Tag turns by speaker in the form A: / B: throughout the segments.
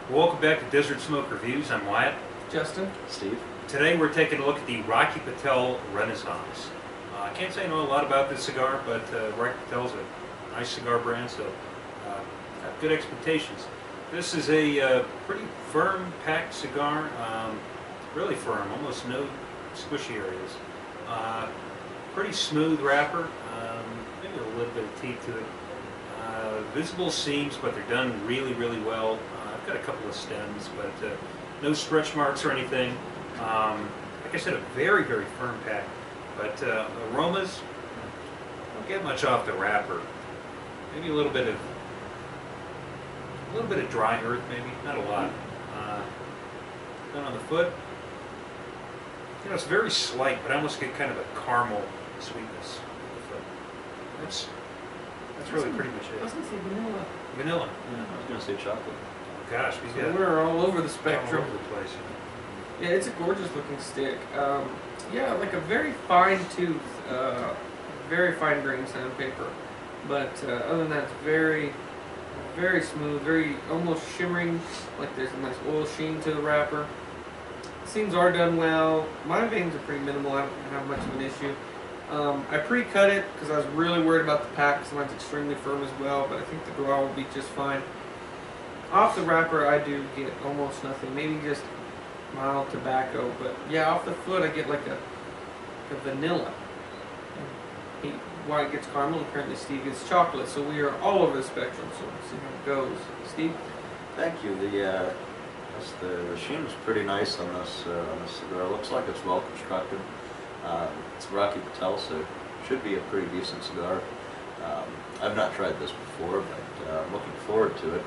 A: Welcome back to Desert Smoke Reviews. I'm Wyatt.
B: Justin.
C: Steve.
A: Today we're taking a look at the Rocky Patel Renaissance. I can't say I know a lot about this cigar, but Rocky Patel's a nice cigar brand, so have good expectations. This is a pretty firm packed cigar, really firm, almost no squishy areas. Pretty smooth wrapper, maybe a little bit of teeth to it. Visible seams, but they're done really, really well. I've got a couple of stems, but no stretch marks or anything. Like I said, a very, very firm pack. But aromas, don't get much off the wrapper. Maybe a little bit of dry earth, maybe not a lot. Then on the foot, you know, it's very slight, but I almost get kind of a caramel sweetness on the foot. That's really pretty much
B: I
A: it.
B: was going to say vanilla.
A: Vanilla.
C: Yeah, I was going to say chocolate.
A: Oh gosh, we
B: So
A: got
B: we're all over the
A: all
B: spectrum.
A: over the place.
B: Yeah, it's a gorgeous looking stick. Yeah, like a very fine tooth, very fine grain sandpaper. But other than that, it's very, very smooth, very almost shimmering, like there's a nice oil sheen to the wrapper. Seams are done well. My veins are pretty minimal. I don't have much of an issue. I pre-cut it because I was really worried about the pack because mine's extremely firm as well, but I think the draw will be just fine. Off the wrapper, I do get almost nothing, maybe just mild tobacco, but yeah, off the foot, I get like a vanilla. Wyatt gets caramel, and apparently Steve gets chocolate, so we are all over the spectrum, so we'll see how it goes. Steve?
C: Thank you. The sheen is pretty nice on this cigar. It looks like it's well constructed. It's Rocky Patel, so it should be a pretty decent cigar. I've not tried this before, but I'm looking forward to it.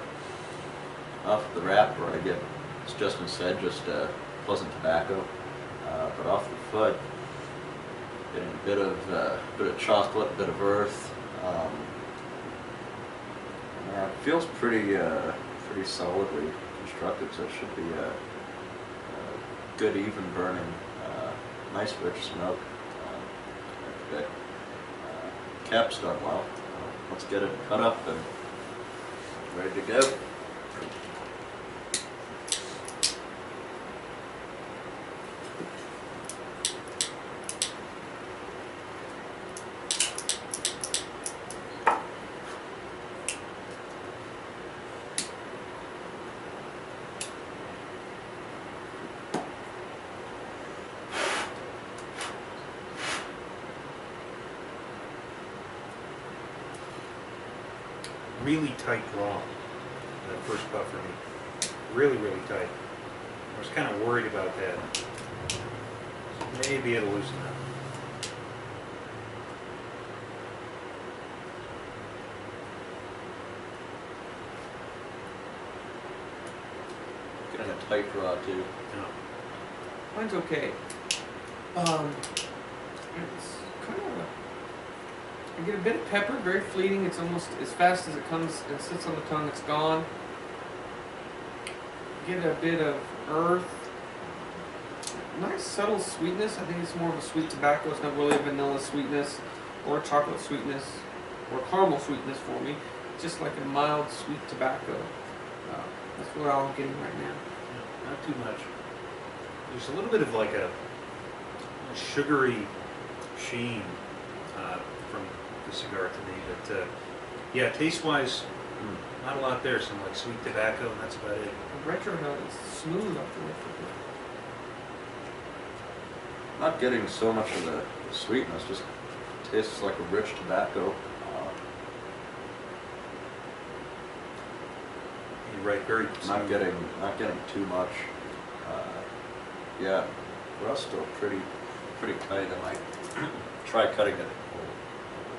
C: Off the wrapper, I get, as Justin said, just pleasant tobacco. But off the foot, getting a bit of chocolate, a bit of earth. It feels pretty solidly constructed, so it should be a good, even burning, nice rich smoke. Cap's done well. Let's get it cut up and ready to go.
A: Really tight draw, that first puff for me. Really, really tight. I was kind of worried about that. Maybe it'll loosen up.
C: Getting a tight draw too.
A: No.
B: Mine's okay. It's kind of I get a bit of pepper, very fleeting. It's almost as fast as it comes and sits on the tongue, it's gone. Get a bit of earth. Nice subtle sweetness. I think it's more of a sweet tobacco. It's not really a vanilla sweetness or a chocolate sweetness or caramel sweetness for me. It's just like a mild sweet tobacco. That's what I'm getting right now.
A: Yeah, not too much. There's a little bit of like a sugary sheen from the cigar to me, but yeah, taste-wise, not a lot there. Some like sweet tobacco, and that's about it.
B: The retro note is smooth off the retro.
C: Not getting so much of the sweetness, just tastes like a rich tobacco.
A: You're right, very
C: Not
A: smooth.
C: getting too much. Yeah, rust still pretty tight. I might try cutting it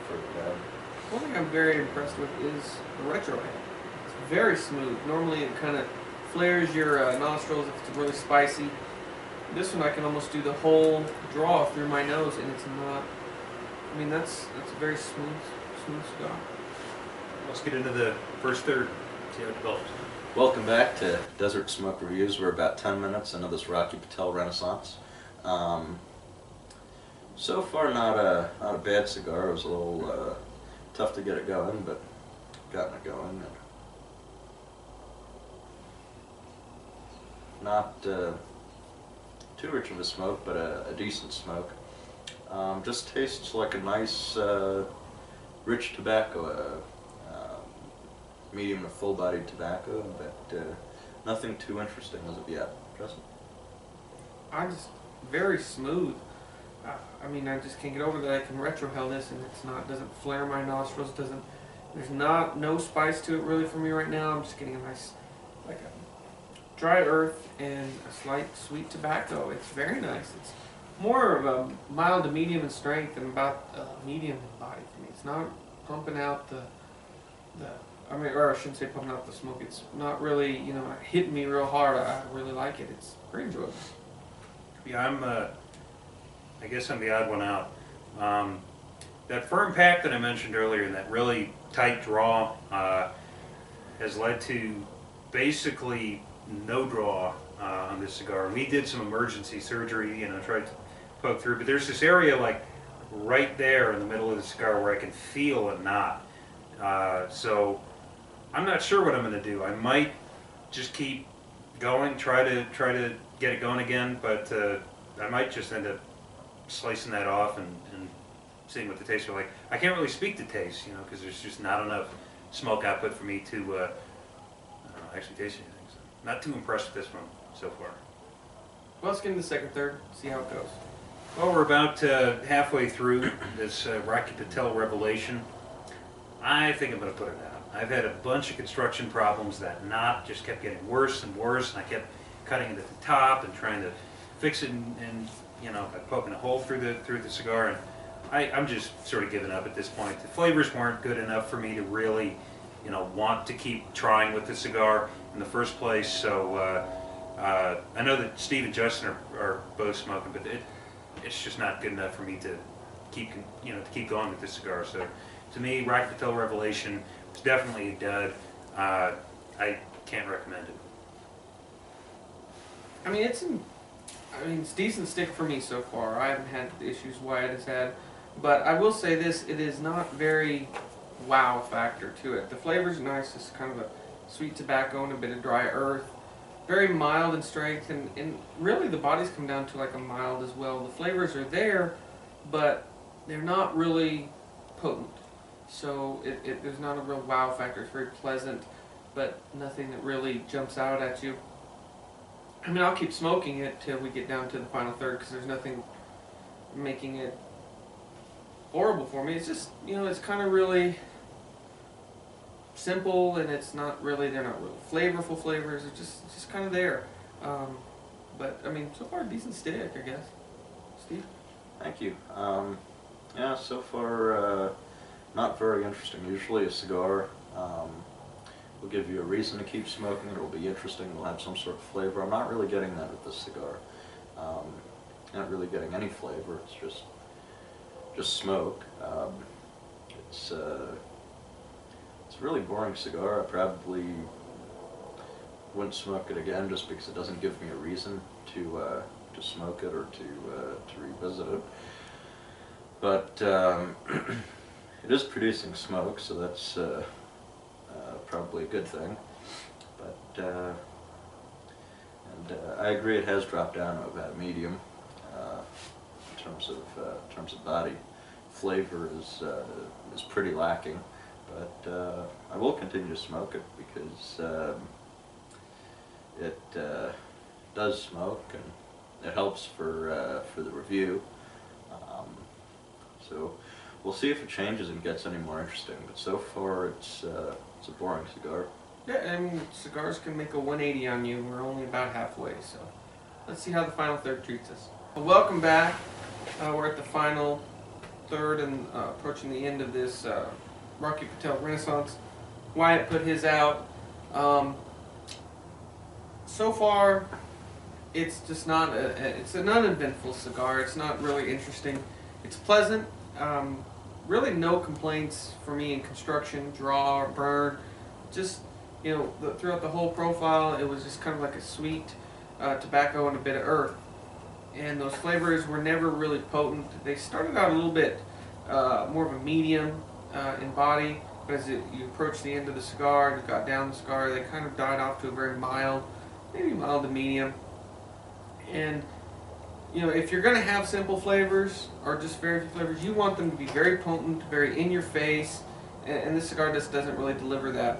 C: further down.
B: One thing I'm very impressed with is the retro head. It's very smooth. Normally it kind of flares your nostrils if it's really spicy. This one I can almost do the whole draw through my nose and it's not, I mean that's a very smooth cigar.
A: Let's get into the first third, see how it develops.
C: Welcome back to Desert Smoke Reviews. We're about 10 minutes into this Rocky Patel Renaissance. So far, not a bad cigar. It was a little tough to get it going, but gotten it going. not too rich of a smoke, but a decent smoke. Just tastes like a nice, rich tobacco, medium to full-bodied tobacco, but nothing too interesting as of yet. Justin?
B: I just very smooth. I mean, I just can't get over that I can retrohale this, and it's not doesn't flare my nostrils. Doesn't There's no spice to it really for me right now. I'm just getting a nice, like a dry earth and a slight sweet tobacco. It's very nice. It's more of a mild to medium in strength and about medium in body for me. It's not pumping out the I mean, or I shouldn't say pumping out the smoke. It's not really, you know, hitting me real hard. I really like it. It's pretty enjoyable.
A: Yeah, I guess I'm the odd one out. That firm pack that I mentioned earlier and that really tight draw has led to basically no draw on this cigar. We did some emergency surgery, you know, tried to poke through, but there's this area like right there in the middle of the cigar where I can feel a knot. So I'm not sure what I'm going to do. I might just keep going, try to get it going again, but I might just end up slicing that off and seeing what the taste are like. I can't really speak to taste, you know, because there's just not enough smoke output for me to actually taste anything. So not too impressed with this one so far.
B: Well, let's get into the second, third, see how it goes.
A: Well, we're about halfway through this Rocky Patel revelation. I think I'm going to put it out. I've had a bunch of construction problems. That knot just kept getting worse and worse, and I kept cutting it at the top and trying to fix it, and you know, by poking a hole through the cigar. And I'm just sort of giving up at this point. The flavors weren't good enough for me to really, you know, want to keep trying with the cigar in the first place. So I know that Steve and Justin are both smoking, but it's just not good enough for me to keep going with this cigar. So to me, Rocky Patel Revelation is definitely a dud. I can't recommend it.
B: I mean, it's decent stick for me so far. I haven't had the issues Wyatt has had, but I will say this: it is not very wow factor to it. The flavor's nice. It's kind of a sweet tobacco and a bit of dry earth. Very mild in strength, and really the bodies come down to like a mild as well. The flavors are there, but they're not really potent. So there's not a real wow factor. It's very pleasant, but nothing that really jumps out at you. I mean, I'll keep smoking it till we get down to the final third, because there's nothing making it horrible for me. It's just, you know, it's kind of really simple, and it's not really, they're not really flavorful flavors. It's just kind of there. But I mean, so far decent stick, I guess. Steve?
C: Thank you. Yeah, so far not very interesting. Usually a cigar will give you a reason to keep smoking. It will be interesting. It'll have some sort of flavor. I'm not really getting that with this cigar. Not really getting any flavor. It's just smoke. It's a really boring cigar. I probably wouldn't smoke it again just because it doesn't give me a reason to smoke it or to revisit it. But it is producing smoke, so that's probably a good thing. But I agree, it has dropped down to about medium in terms of body. Flavor is pretty lacking, but I will continue to smoke it because it does smoke and it helps for the review. So we'll see if it changes and gets any more interesting. But so far, it's a boring cigar.
B: Yeah, I mean, cigars can make a 180 on you. We're only about halfway, so let's see how the final third treats us. Well, welcome back. We're at the final third and approaching the end of this Rocky Patel Renaissance. Wyatt put his out. So far, it's just not it's an uneventful cigar. It's not really interesting. It's pleasant. Really no complaints for me in construction, draw, or burn. Just, you know, throughout the whole profile, it was just kind of like a sweet tobacco and a bit of earth. And those flavors were never really potent. They started out a little bit more of a medium in body, but as you approach the end of the cigar and you got down the cigar, they kind of died off to a very mild maybe mild to medium. And you know, if you're going to have simple flavors or just very few flavors, you want them to be very potent, very in your face, and this cigar just doesn't really deliver that.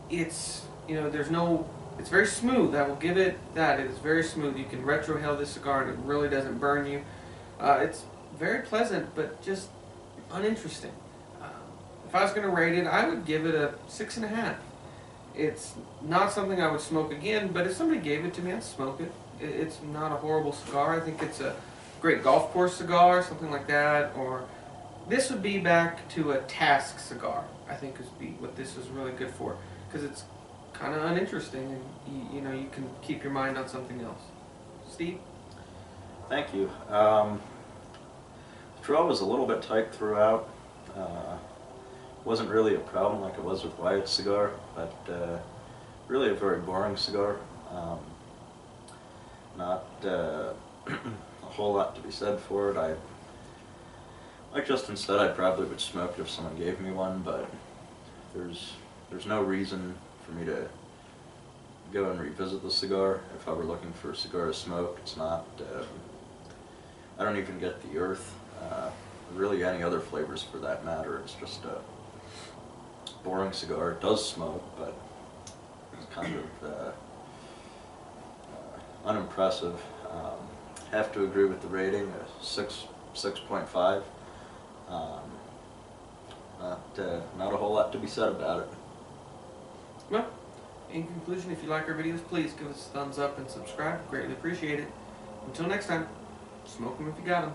B: It's, you know, it's very smooth. I will give it that. It is very smooth. You can retrohale this cigar and it really doesn't burn you. It's very pleasant, but just uninteresting. If I was going to rate it, I would give it a 6.5. It's not something I would smoke again, but if somebody gave it to me, I'd smoke it. It's not a horrible cigar. I think it's a great golf course cigar, something like that. Or this would be back to a task cigar, I think would be what this is really good for. Because it's kind of uninteresting and you know, you can keep your mind on something else. Steve?
C: Thank you. The draw was a little bit tight throughout. Wasn't really a problem like it was with Wyatt's cigar, but really a very boring cigar. Not a whole lot to be said for it. Like Justin said, I probably would smoke it if someone gave me one, but there's no reason for me to go and revisit the cigar. If I were looking for a cigar to smoke, it's not, I don't even get the earth, really any other flavors for that matter. It's just a boring cigar. It does smoke, but it's kind of unimpressive. Have to agree with the rating, 6.5. Not a whole lot to be said about it.
B: Well, in conclusion, if you like our videos, please give us a thumbs up and subscribe. Greatly appreciate it. Until next time, smoke them if you got them.